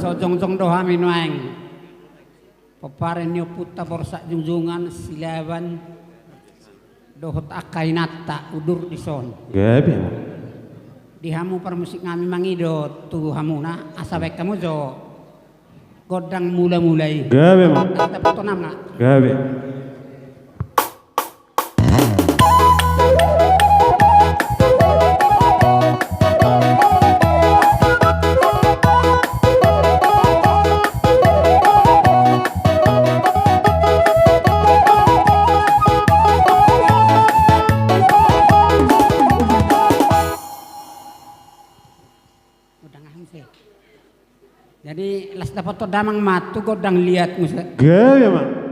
sojong-jong doha minuang paparen nyo puta borsak jungjungan silawan dohot akay nata udur dison gabi di hamu permusik ngami mangido tu hamu na asabek kamu jo godang mula-mulai gabi mang tapi to nama gabi jadi las dapat to damang matu godang lihat musa gabi mang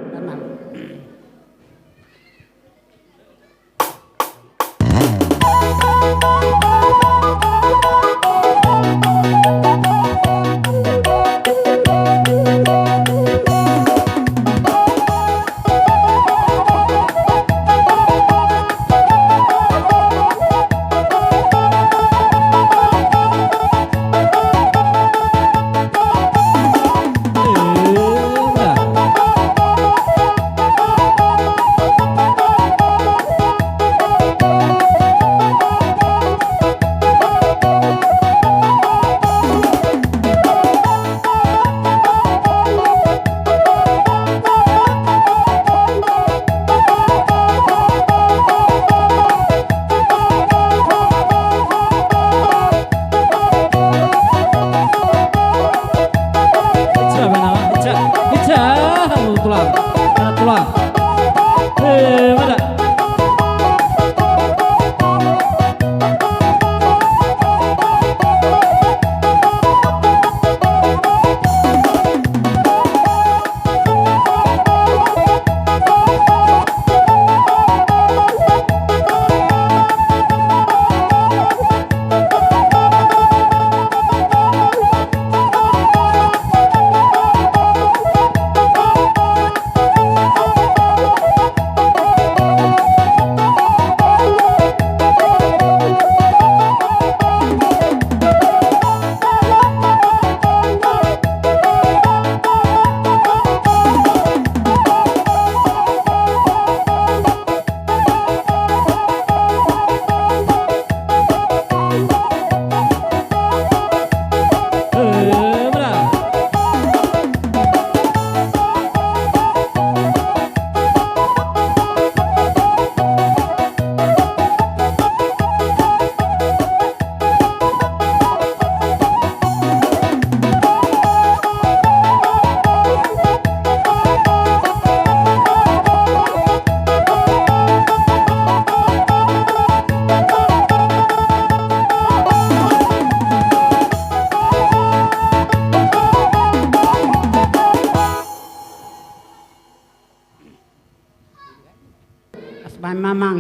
damang mamang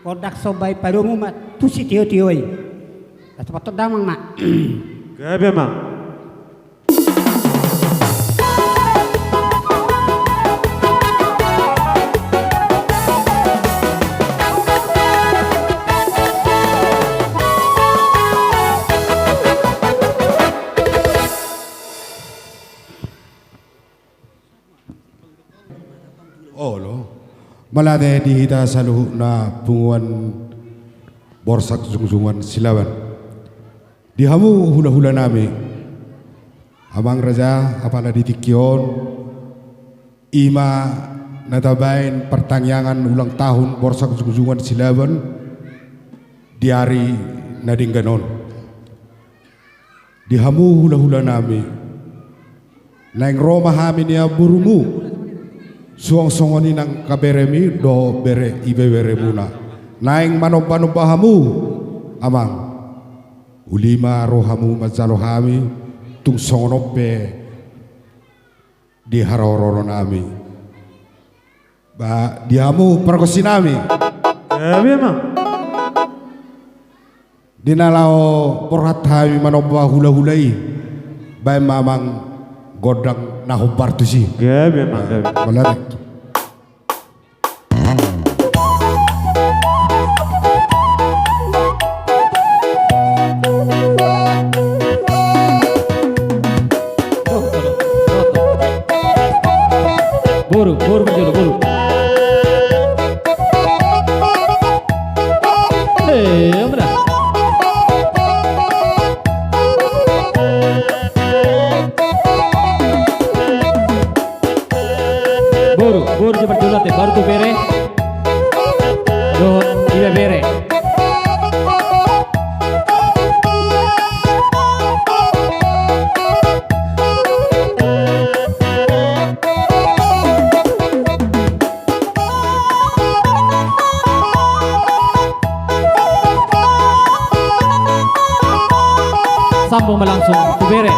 kodak sobai parungu mat tu si tio-tioi dapat to damang mak gabi mang malade di hita saluh na punguan borsak zungzungan silawan di hamu hula-hula nami amang raja apala ditikyon ima natabain pertangyangan ulang tahun borsak zungzungan silawan di hari nadingganon di hamu hula-hula nami naing Roma hamin ya burumu suang-songoni nang kaberemi do bere ibewere muna naing manompa-nompa hamu amang ulima rohamu mazalo hami tung songonope di harororo nami ba dihamu perkosi nami emang dinalao porhat hami manompa hula-hulai ba mamang godang nahubar tu si gabi emang gabi maladek buru penjulu, buru. Benar. Buru cepat dulu teh, baru tuh bere. Doh, iya bere. Sambung melangsung tuh bere.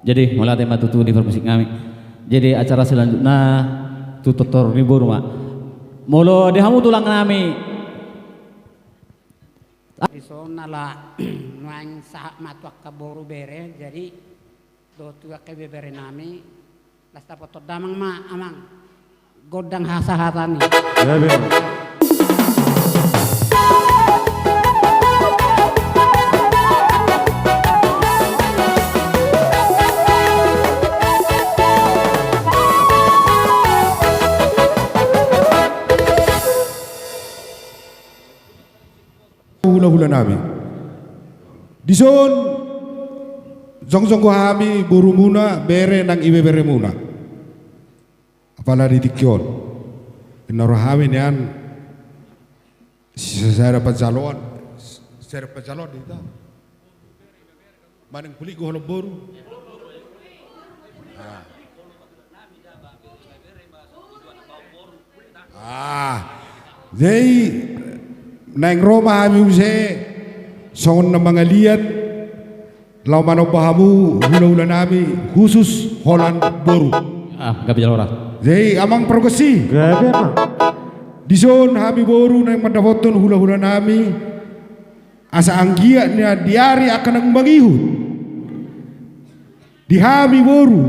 Jadi mulai tema tutu di permusik kami. Jadi acara selanjutnya tutor ribu rumah. Molo dehamu tulang kami. Iso nala nuang sahak matuak kaboru bere. Jadi do tuak kebebere nami. Lasta potong damang ma amang godang hasahatani. Ya bem. Hula-hula namin. Dison, zong-zong ko hami buru muna, bere nang ibebere muna. Apala ditikyon. Pinarahamin yan, sa Sera Pagsalon dito. Maneng puli ko halong boru. Jadi nang Roma kami use songon na mga liat lau manobahamu hula-hula nami khusus Holland boru. Gabi jalora. Jadi amang progresi. Gabi emang. Dison hami boru nang madapoton hula-hula nami asa anggiatnya diari akan ang mangihut. Di hami boru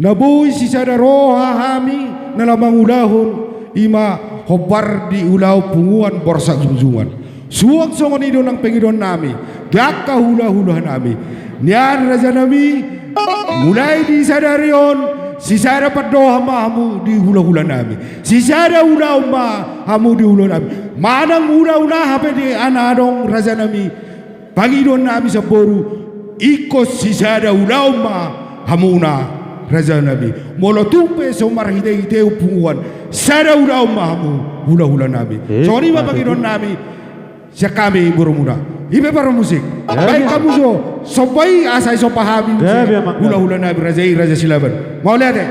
naboy si sadaroha hami nalamang ulahon ima hobar di ulau punguan borsa zumzuman. Suwag songon ido ng pengidon nami gaka hula-hula nami niyan raja nami mulai di sadarion si sada padoha mahamu di hula-hula nami si sada ulau mahamu di hula nami manang ula-ula hape di anadong raja nami pangidon nami sa boru ikos si sada ulau mahamuna raja nabi molo tumpe so marhide punguan sada ulau mahamu hula-hula nami so ni pangidon nami siya kami burumuna ibe para musik baik kamu so baik asai so pahami hula-hula nabi raja silaban mau lihat deh.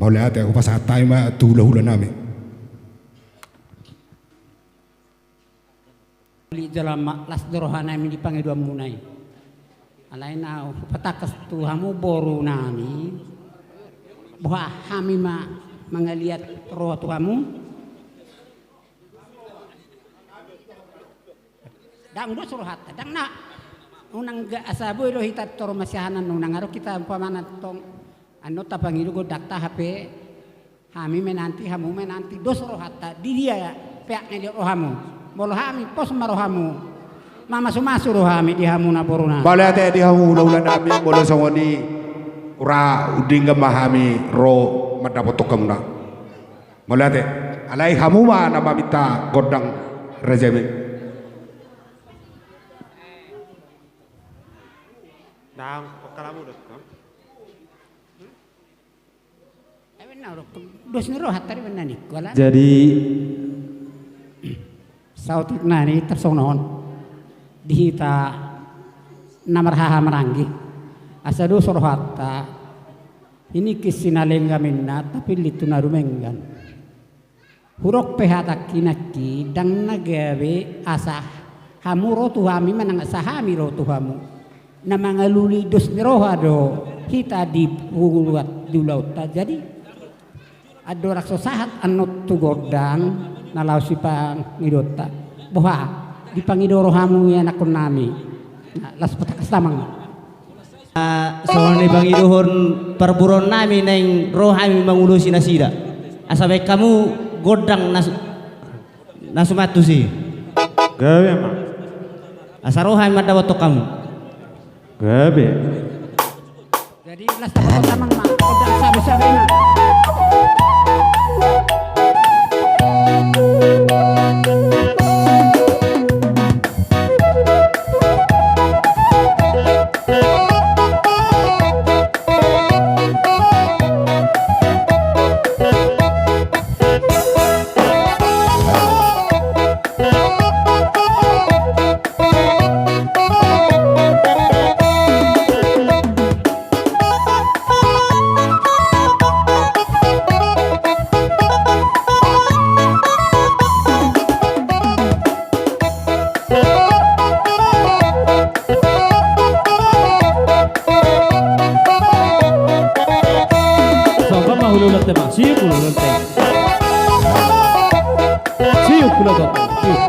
Mau lihat aku pas atay ma hula-hula namin. Uli dalam las dorohana mi dipanggil dua munai. Alain na patakas tuhamu boru nami. Bahwa kami mengeliat roh tuhamu. Dang do suruh hatta dang na unang ga asaboy do hitat toro masyahanan unang aro kita umpamana tong ano tapangiru go dakta HP hami menanti hamu menanti dosro hatta di dia ya pihak ngeli rohamu molo hami pos marohamu mama sumasu rohami di hamu na boruna Bale ate di hamu ulah nami molo songoni ura udinga mahami ro madapotok kamuna molo ate alai hamu ma nama mita godang rejeme Dang kalamu dos kam. Dos niro hatari benani wala Jadi sautik nani tersonon dihita namar haha meranggi asadu sorhata ini kisinalengga minna tapi litu narumenggan hurok pehata kinaki dang nagawe asah hamu rotu hami menang asahami rotu hamu namangaluli dos nirohado hita di buat di laut jadi ado rakso sahat anot tu gordang nalau sipang ngidota bahwa di pangidoro hamu ya nakon nami. Nah, las patakas tamang. So ni bang iduhon perburon nami neng rohami mangulusi nasida. Asabai kamu godang nasumatu sih. Gawe mang. Asa rohami madawato kamu. Gawe. Jadi las patakas tamang ma. Kodang sabi-sabi na. Hululot tema, siuk hululot tema. Siuk hululot, siuk.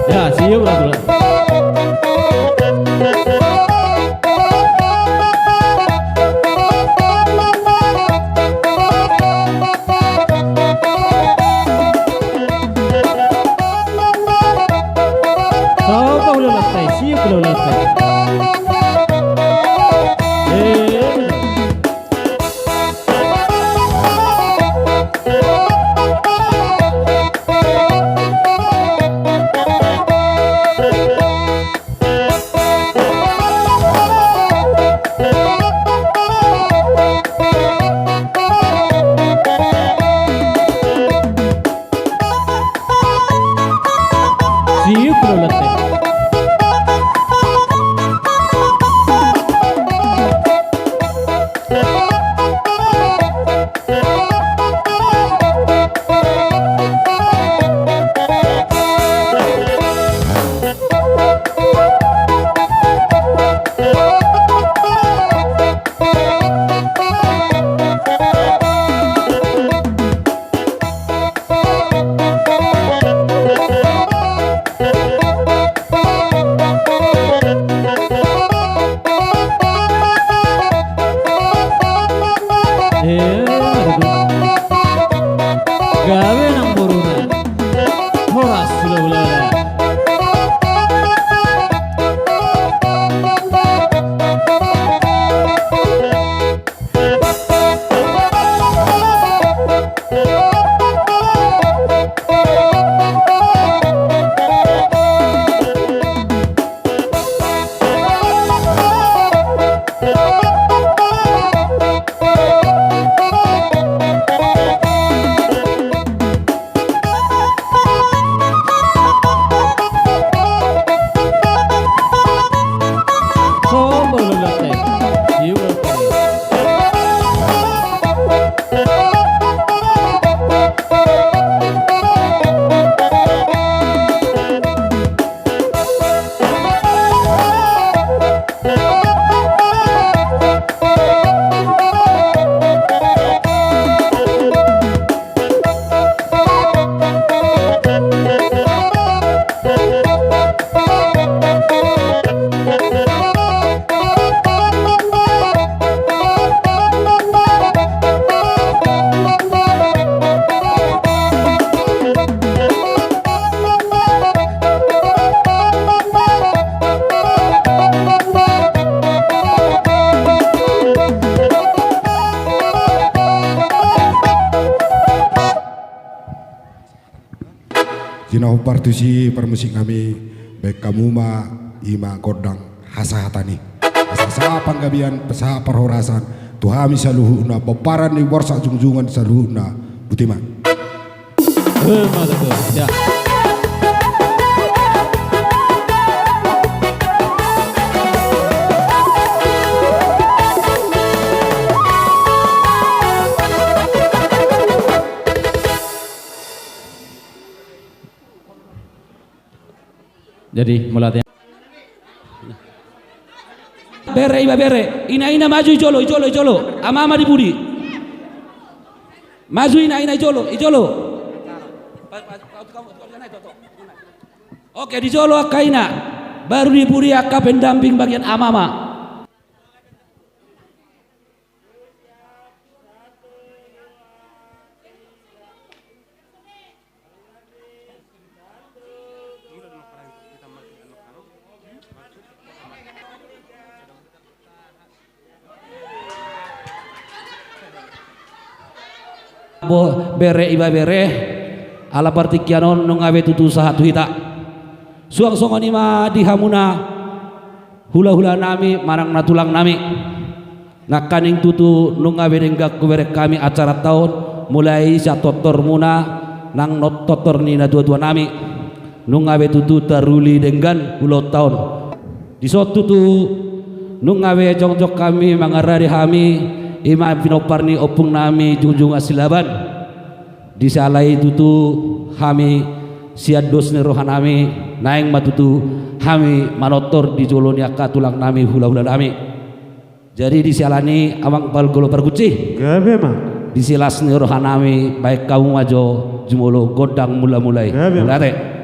Ya, siuk hululot. Gawe nang buruna. Horas hula-hula. Kinau partisi permusik kami baik kamu ma ima kodang hasahatani asa panggabian pesa perhorasan tuhami saluhuna peparan di borsa jungjungan saluhuna butima. Ya. Jadi mulai Bere iba bere. Ina maju ijolo. Ama di budi. Maju ina ijolo. Oke, di jolo akaina. Baru di budi akka pendamping bagian amama. Bere iba bere ala partikianon nungabe tutu sahatu hita suang songoni ma dihamuna hula nami marang natulang nami nakaning tutu nungabe denggak kubere kami acara tahun mulai sa totor muna nang not totor ni na dua nami nungabe tutu teruli dengan ulo tahun di sotu tu nungabe jong kami mangarari hami ima pinoparni opung nami jungjung asilaban disalai tutu hami siados ni rohanami naing matutu hami manotor di joloni akka tulang nami hula nami jadi disialani amang bal golo perguci Gabe ma. disilas ni rohanami baik kamu majo jumolo godang mulai mulate.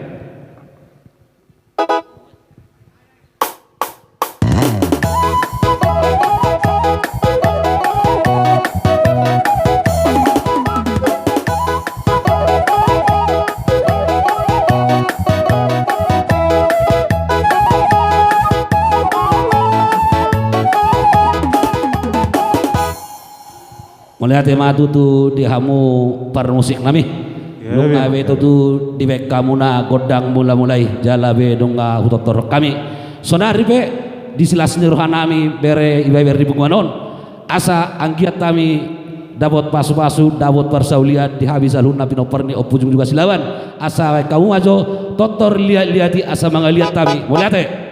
Melihat matu tu dihamu par musik nami nunga be tu di bek kamuna godang mulai jalabe nunga hutotor kami sonari be disilas ni rohanami bere ibai beri bunganon asa anggiat kami dapat pasu dapat persauliat dihabis alun nabi noperni opujung juga silawan asa kamu ajo totor lihat asa mangaliat kami melihat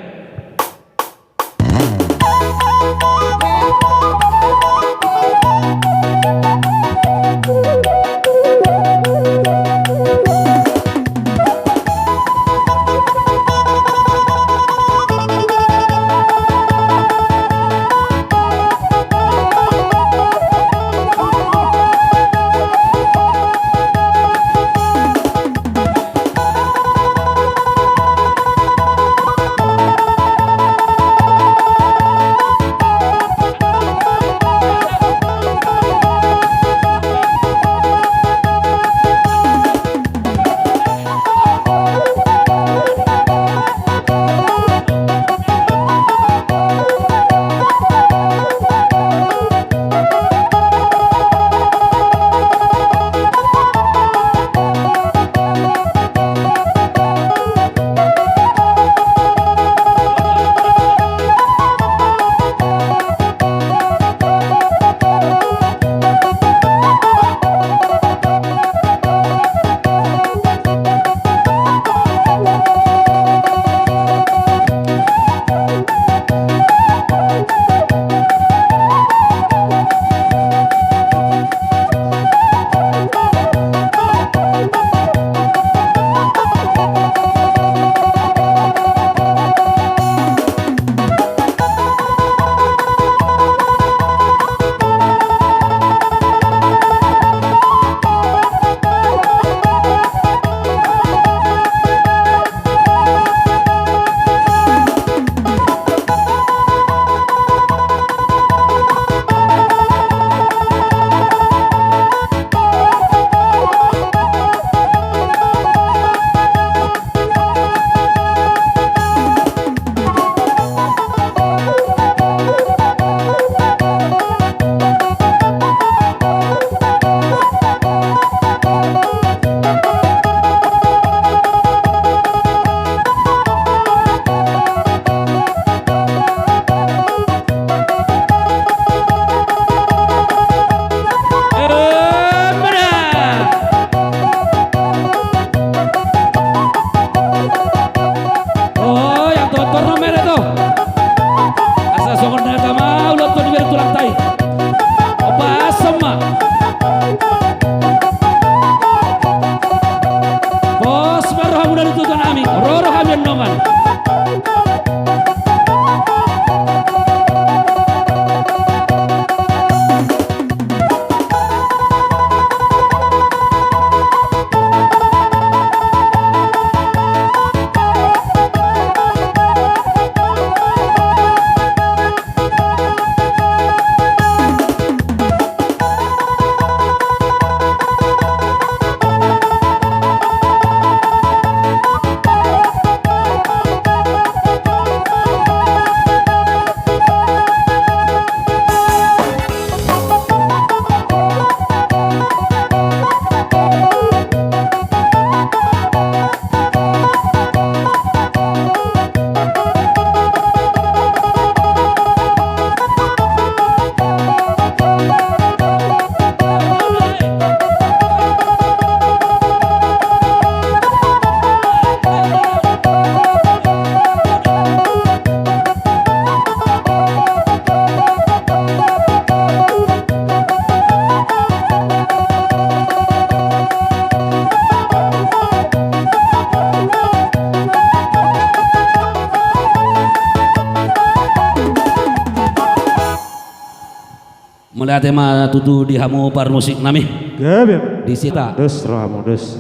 melihat tema tutu di hamu par musik nami Gabe mak. di sita. Dus rohamu dus.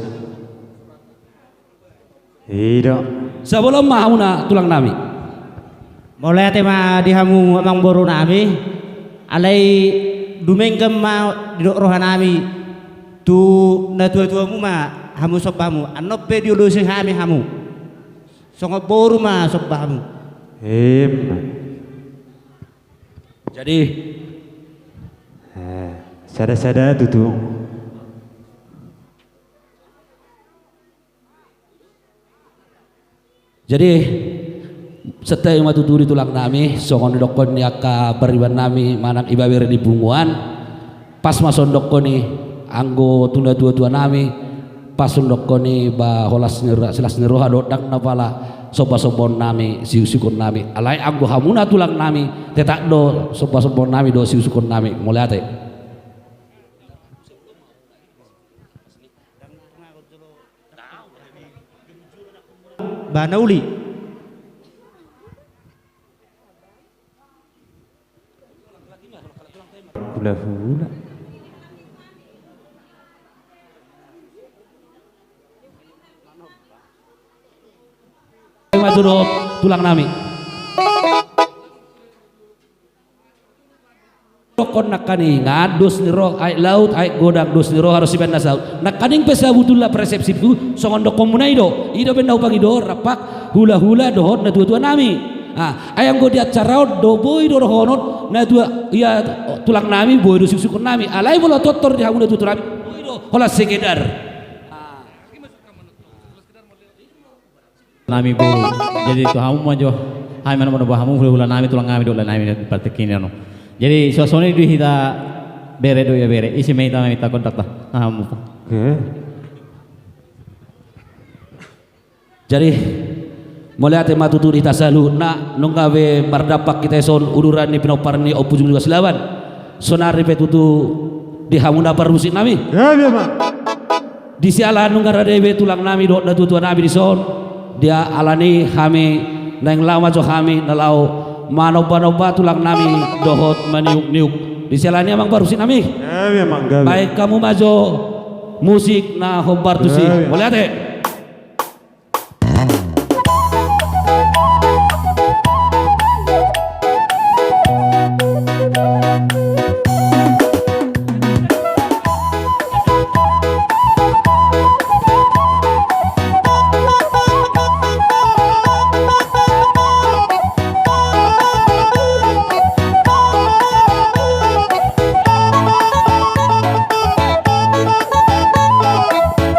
Tidak. Sebelum mahamuna tulang nami. Mulai tema dihamu amang boru nami alai dumengkem ma didok roha nami tu na tua-tuamu ma hamu sobamu anope diulusi hami hamu songo boru ma sobamu Mak. Jadi Sada-sada tutu. Jadi setelah yang tuturi tulang nami songon dokon yaka beriban nami manang ibabere di bunguan pas mason dokoni anggo tunda tua nami pas dokoni ba holas silas niroha dodang napala soba-sobon nami siu-sikon nami alai anggo hamuna tulang nami tetak do soba-sobon nami do siu-sikon nami mulai ate banauli Hula-hula. maju do tulang nami dokon nakani ngados niro ai laut ai godang dos niro harus iben nasau nakaning pesa butulla persepsiku songon dokon munai do ido ben dau pagi do rapak hula-hula dohot na tua nami ayang go di acara do boy do honot na tua iya tulang nami boy do susu nami alai bola totor di hamu tua nami boy do hola sekedar Nami boru. Jadi itu hamu majo. Hai mana mana hamu hula nami tulang nami dola nami partikin no. Jadi suasana itu kita bere do ya bere. Isi meita kontak ta. Hamu. Jadi mulai ate matutu di tasalu na nunggawe mardapak kita son ururan ni pinoparni opujung juga selawan sonari petutu di hamuna par musik nami Gabe mak. di sialan nunggara dewe tulang nami do na tutua nami di son dia alani hami nang lama jo hami nalau manoba tulang nami dohot maniuk-niuk di sialani amang par musik nami Gabe mak gabe. baik kamu majo musik na hobar tusi Gabe. boleh ate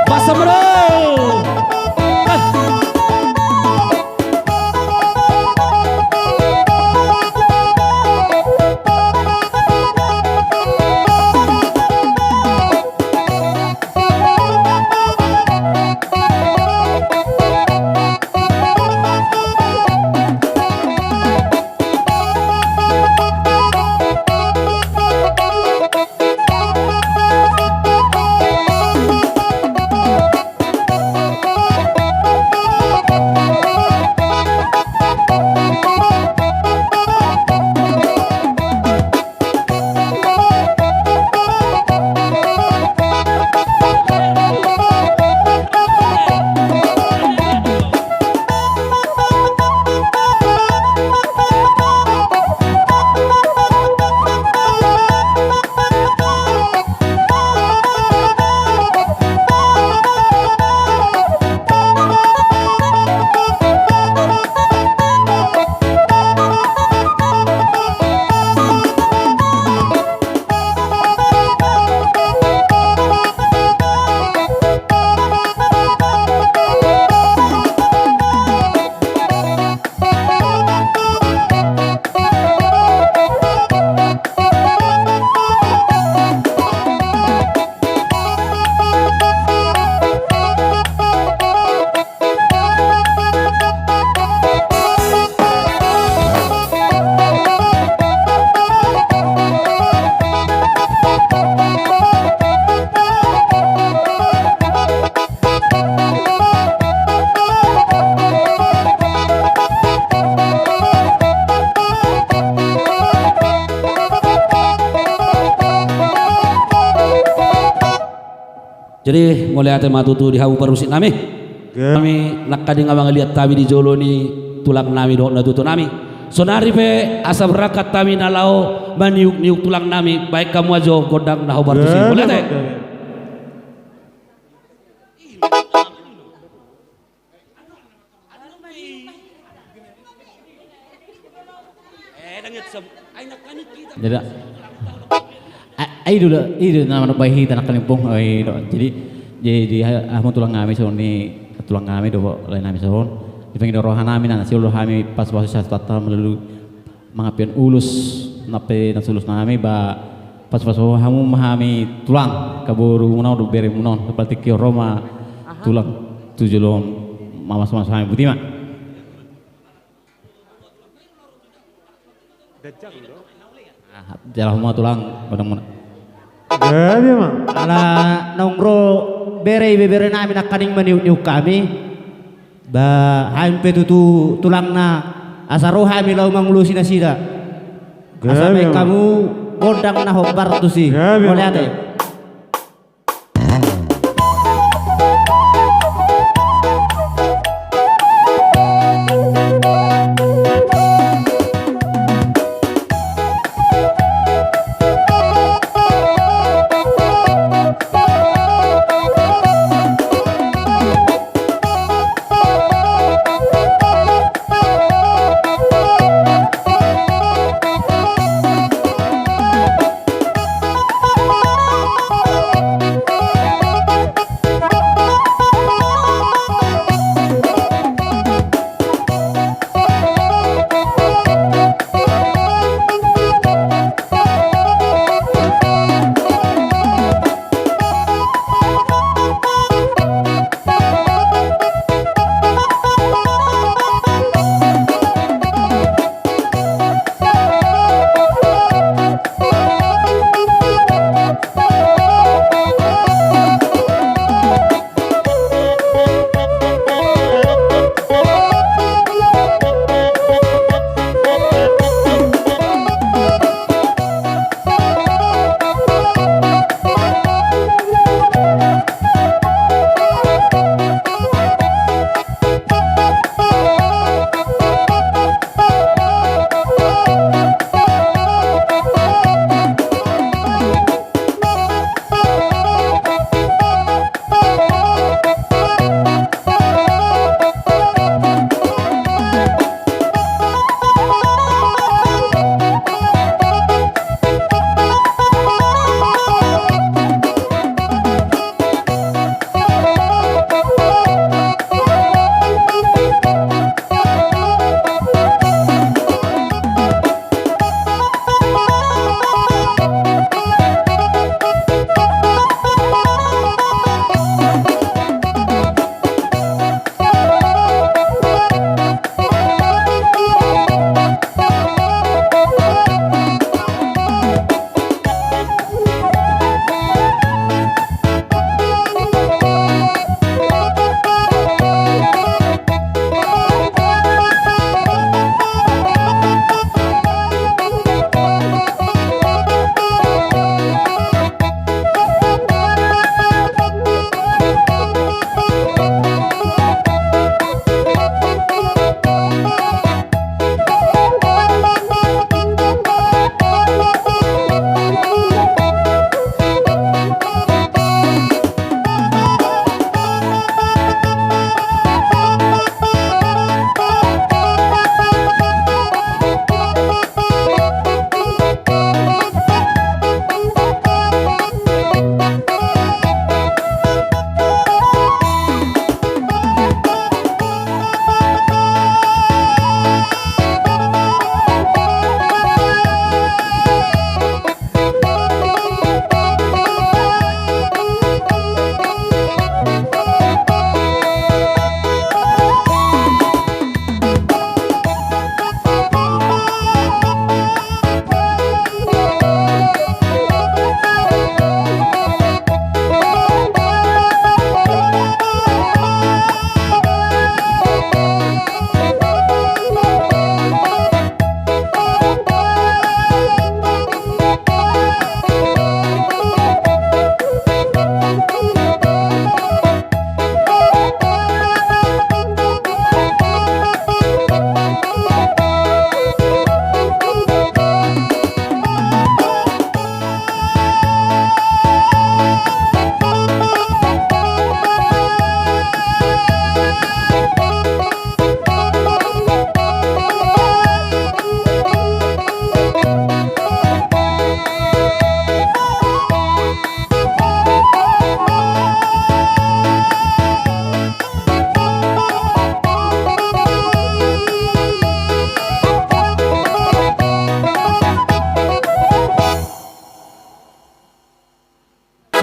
Basa bro Jadi mulai ate matutu di hamu parusit nami. Kami nakading abang lihat tabi di jolo ni tulang nami do na tutu nami. Sonari pe asa berakat kami nalau maniuk-niuk tulang nami baik kamu ajo godang nah obar tusi. Boleh ate? Jadi ai dulu nama bayi tanah kalimpung ai jadi ahmu tulang ngami soni tulang ngami do lain nami son dipengin rohan nami nana siul kami pas proses tata melalui mangapian ulus nape nasulus nami ba pas hamu mahami tulang kaburu munau do bere munon seperti kio Roma tulang tujulom mamas kami butima jalan rumah tulang badang Gabi mang. Ala nongro bere nami nakaning maniuk-niuk kami. Ba hampe tutu tulang na asaro hami lau mangulusi na sida. Asamay kamu godang na hobar tu si. Boleh ate.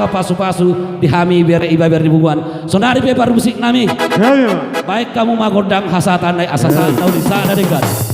ka pasu-pasu dihami bere iba bere dibubuan. Sonari pe baru musik nami. Gabi, Mak. Baik kamu magodang hasatan dai asatan tau di sana degan.